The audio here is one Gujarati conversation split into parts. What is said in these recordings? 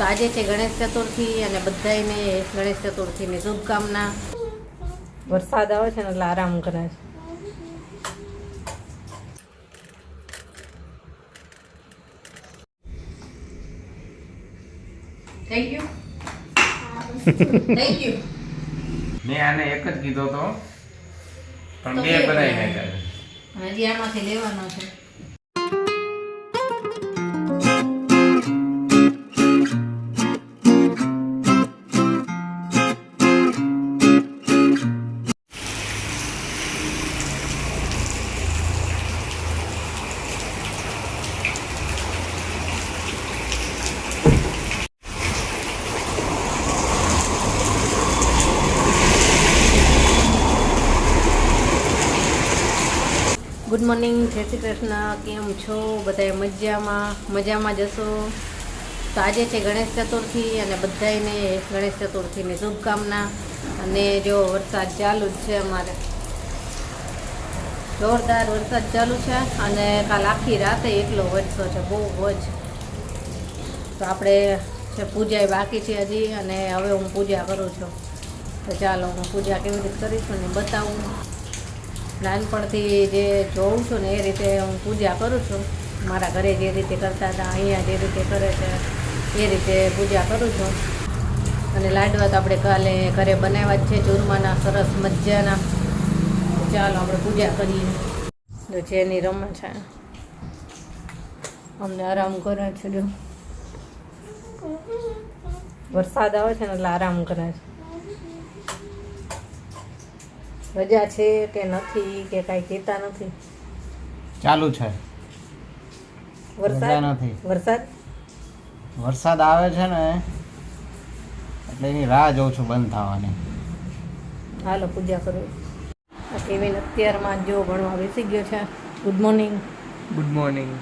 તો આજે છે ગણેશ ચતુર્થી અને બધાને ગણેશ ચતુર્થીની શુભકામના. વરસાદ આવે છે ને એટલે આરામ કરે છે. થઈ ગયું થઈ ગયું. મેં આને એક જ કીધો તો પણ બે બનાવી નાખ્યા. હજી આમાંથી લેવાનો છે. ગુડ મોર્નિંગ, જય શ્રી કૃષ્ણ. કેમ છો બધાએ? મજામાં જશો. તો આજે છે ગણેશ ચતુર્થી અને બધાને ગણેશ ચતુર્થીની શુભકામના. અને જો વરસાદ ચાલુ જ છે, અમારે જોરદાર વરસાદ ચાલુ છે અને કાલ આખી રાતે એટલો વરસ્યો છે, બહુ જ. તો આપણે છે પૂજા બાકી છે હજી, અને હવે હું પૂજા કરું છું. તો ચાલો હું પૂજા કેવી રીતે કરીશું ને બતાવું. નાનપણથી જે જોઉં છું ને એ રીતે હું પૂજા કરું છું. મારા ઘરે જે રીતે કરતા હતા, અહીંયા જે રીતે કરે છે એ રીતે પૂજા કરું છું. અને લાડવા તો આપણે કાલે ઘરે બનાવ્યા જ છે, ચૂરમાના સરસ મજાના. ચાલો આપણે પૂજા કરીએ. જો જેની રમે છે, અમને આરામ કરે છે. જો વરસાદ આવે છે ને એટલે આરામ કરે છે. રજા છે કે નથી કે કાંઈ કહેતા નથી. ચાલુ છે વરસાદ નથી. વરસાદ આવે છે ને એટલે એની રાહ જોઉં છું બંધ થવાની. હાલો પૂજા કરું. કેવીન અત્યારમાં જો ભણવા બેસી ગયો છે. Good morning. Good morning.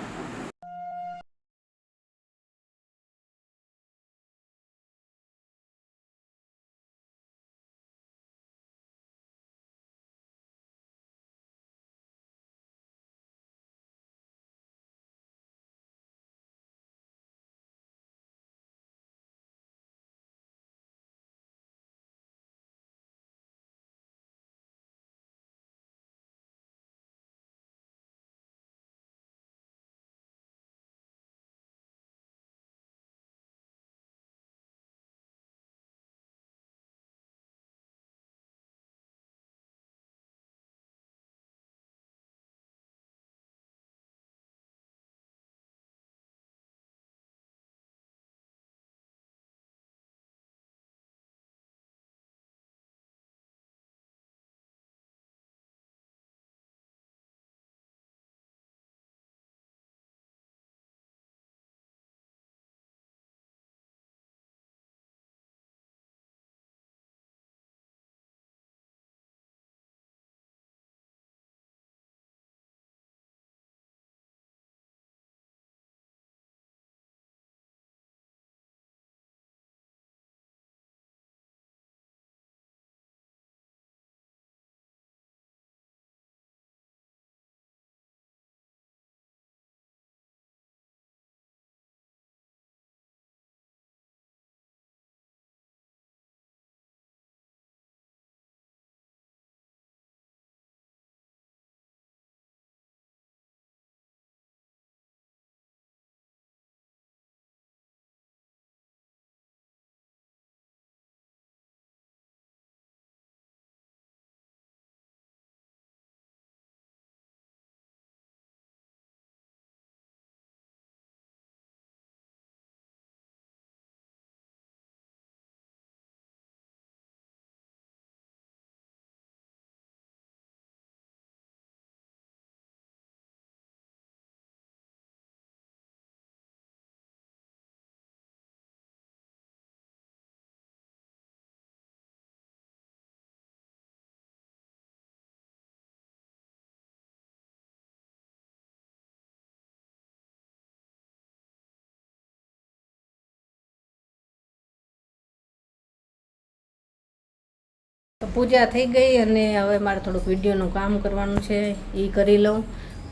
પૂજા થઈ ગઈ અને હવે મારે થોડુંક વિડીયોનું કામ કરવાનું છે, એ કરી લઉં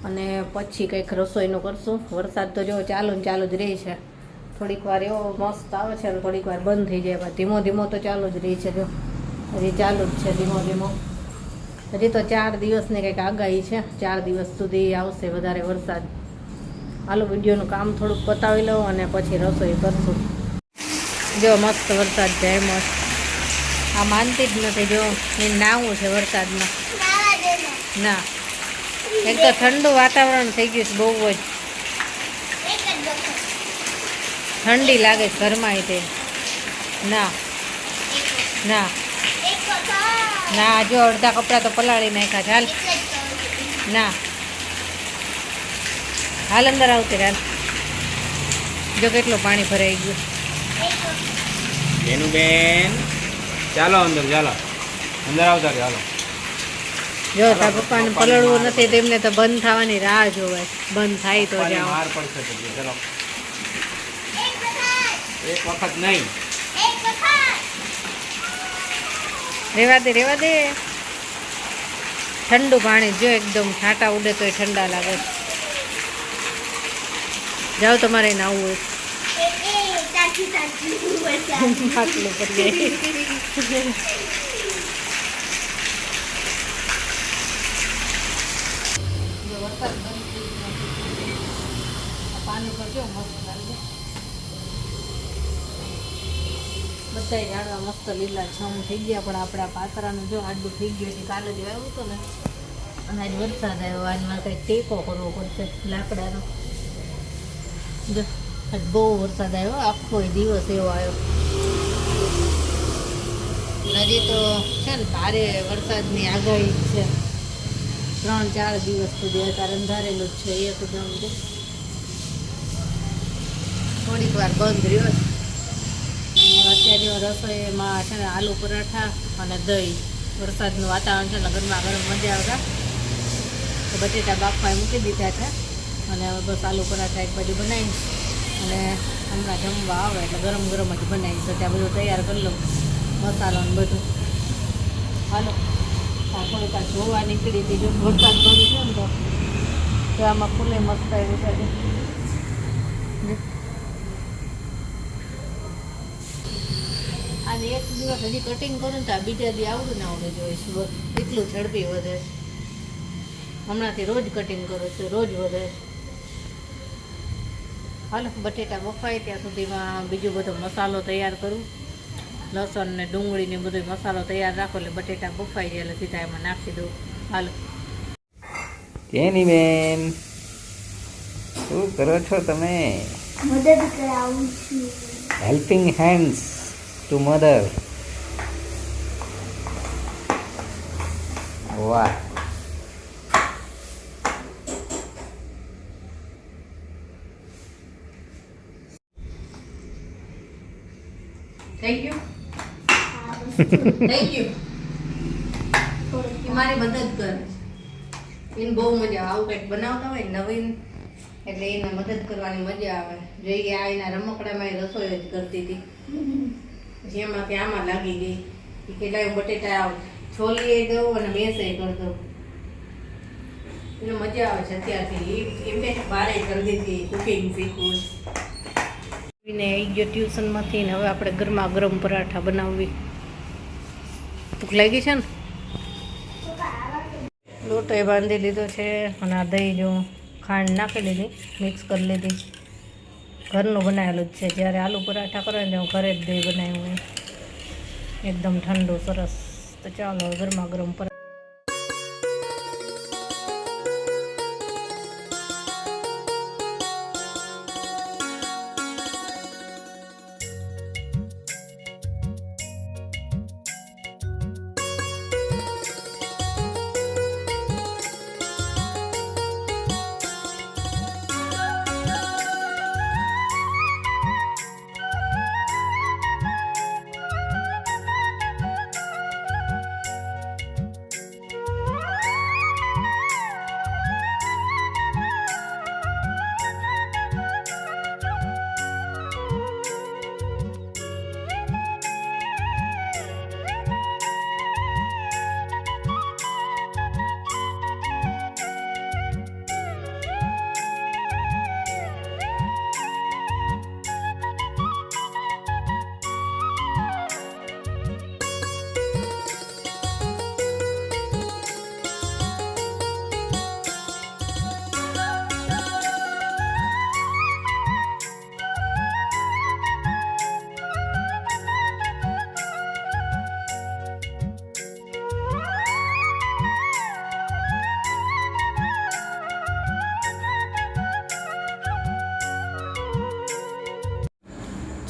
અને પછી કંઈક રસોઈનું કરશું. વરસાદ તો જો ચાલુ જ રહે છે, થોડીક વાર એવો મસ્ત આવે છે અને થોડીક વાર બંધ થઈ જાય. ધીમો ધીમો તો ચાલુ જ રહી છે. જો હજી ચાલુ જ છે ધીમો ધીમો. હજી તો 4 દિવસની કંઈક આગાહી છે. 4 દિવસ સુધી આવશે વધારે વરસાદ. હાલો વિડીયોનું કામ થોડુંક પતાવી લઉં અને પછી રસોઈ કરશું. જો મસ્ત વરસાદ જાય મસ્ત. આ માનતી જ નથી. જો એ નાવું છે વરસાદમાં. ના એક તો ઠંડુ વાતાવરણ થઈ ગયું છે બહુ જ. ઠંડી લાગે છે ઘરમાં તે. ના ના ના જો અડધા કપડાં તો પલાળી નાખ્યા છે. હાલ ના હાલ અંદર આવતી હાલ. જો કેટલું પાણી ભરાઈ ગયું. બેનું બેન ચાલો અંદર ચાલો અંદર આવતા રહ્યો હાલો. જો તાર પપ્પાને પલળવું નથી તેમને તો બંધ થવાની રાહ જોવે. બંધ થાય તો જાઓ. માર પડશે પછી ચલો. એક વખત નહીં. રેવા દે રેવા દે. ઠંડુ પાણી જો એકદમ છાંટા ઉડે તો ઠંડા લાગે. જાઓ તમારે નાવું હોય. આટલું કરી વરસાદ બંધ થઈ ગયો. પાણી પર કેવું મસ્ત લાગે. બધા ઝાડવા મસ્ત લીલા છમ થઈ ગયા. પણ આપણા પાતરાનું જો આડું થઈ ગયું છે. કાલે જ આવ્યું હતું ને અને આજ વરસાદ આવ્યો. આજમાં કંઈક ટેકો કરવો પડશે લાકડાનો. જો આજ બહુ વરસાદ આવ્યો. આખો દિવસ એવો આવ્યો. હજી તો છે ને ભારે વરસાદની આગાહી છે. 3-4 દિવસ સુધી અત્યારે અંધારેલું જ છે. એકદમ થોડીક વાર બંધ રહ્યો. અત્યારે રસોઈમાં છે ને આલુ પરાઠા અને દહીં. વરસાદનું વાતાવરણ છે ને ગરમા ગરમ મજા આવતા તો બટેટા બાફવા મૂકી દીધા છે. અને હવે બસ આલુ પરાઠા એક બાજુ બનાવીશ અને હમણાં જમવા આવે એટલે ગરમ ગરમ જ બનાવીશ. ત્યાં બધું તૈયાર કરી લઉં મસાલો ને બધું. હાલો થોડીક આ જોવા નીકળી હતી. જો વરસાદ બંધ થયો ને તો આમાં ફૂલે મસ્ત આવી છે. આજે એક દિવસ હજી કટિંગ કરું ને તો બીજા દી આવડું ને આવડે જોઈશું. એટલું ઝડપી વધે. હમણાંથી રોજ કટિંગ કરું છું. રોજ વધે. હાલો બટેટા બફાય ત્યાં સુધીમાં બીજો બધો મસાલો તૈયાર કરું. લસણ ને ડુંગળી ને બધો મસાલો તૈયાર રાખો એટલે બટેટા બફાઈ જાય એટલે સીધા એમાં નાખી દઉં. હાલો કેની બેન શું કરો છો તમે? મદદ કરાવું છું. Helping hands to mother. વાહ થેન્ક યુ થેન્ક યુ. એ મારી મદદ કરે છે. એને બહુ મજા આવે. આવું કંઈક બનાવતા હોય નવીન એટલે એને મદદ કરવાની મજા આવે. જોઈએ આ એના રમકડામાં રસોઈ જ કરતી હતી. પછી એમાંથી આમાં લાગી ગઈ. એ કેટલાય બટેટા છોલી દઉં અને મેસે કરી દઉં. એને મજા આવે છે અત્યારથી. એમ કે બારે કરી દીધી કુકિંગ શીખવું. ને આવી ગયો ટ્યુશનમાંથી ને હવે આપણે ગરમા ગરમ પરાઠા બનાવવી. ભૂખ લાગી છે ને. લોટો એ બાંધી લીધો છે અને આ દહીં જો ખાંડ નાખી લીધી મિક્સ કરી લીધી. ઘરનું બનાવેલું જ છે. જ્યારે આલુ પરાઠા કરે ને હું ઘરે જ દહીં બનાવ્યું હોય એકદમ ઠંડુ સરસ. તો ચાલો ગરમા ગરમ પરાઠા.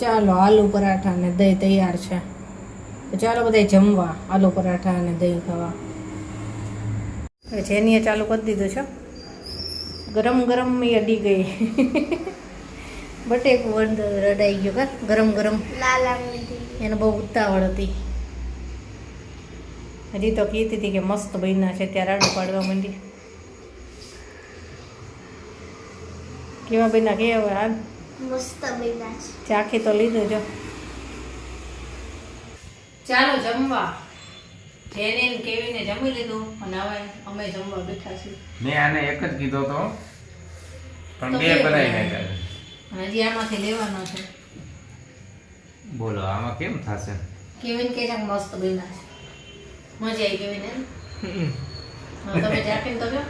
ચાલો આલુ પરાઠા ને દહીં તૈયાર છે. તો ચાલો બધા જમવા આલુ પરાઠા અને દહીં ખાવા. હવે જેનીએ ચાલુ કરી દીધું છે. ગરમ ગરમ એ અડી ગઈ. બટેક વંદ રડાઈ ગયો કા ગરમ ગરમ. લાલ આંગળી થઈ એને બહુ ઉતાવળ હતી. હજી તો કહેતી હતી કે મસ્ત બન્યા છે ત્યારે આડું પાડવા માંડી. કેવા બન્યા કેવા આ મસ્ત બન્યા છે. ચાખી તો લીધું જો. ચાલો જમવા. જેને ને કેવીને જમી લીધું અને હવે અમે જમવા બેઠા છીએ. મેં આને એક જ કીધો તો પણ તો બે બે બનાવી બનાવ્યા. નાખ્યા અને હજી આમાંથી લેવાનો છે. બોલો આમાં કેમ થશે? કેવીન કે છે કે મસ્ત બન્યા છે. મજા આવી કેવીન એમ. હા તમે ચાખીને તો જો.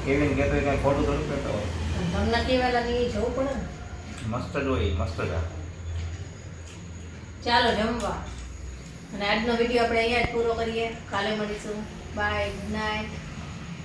કેવીન કહેતો કઈ ખોટું થોડું કહેતો હોય. અને તમને કેવા લાગે એ જોવું પડે ને. મસ્ત જ હોય મસ્ત જ આ. ચાલો જમવા. અને આજનો વિડીયો આપણે અહીંયા જ પૂરો કરીએ. કાલે મળીશું. Bye good night.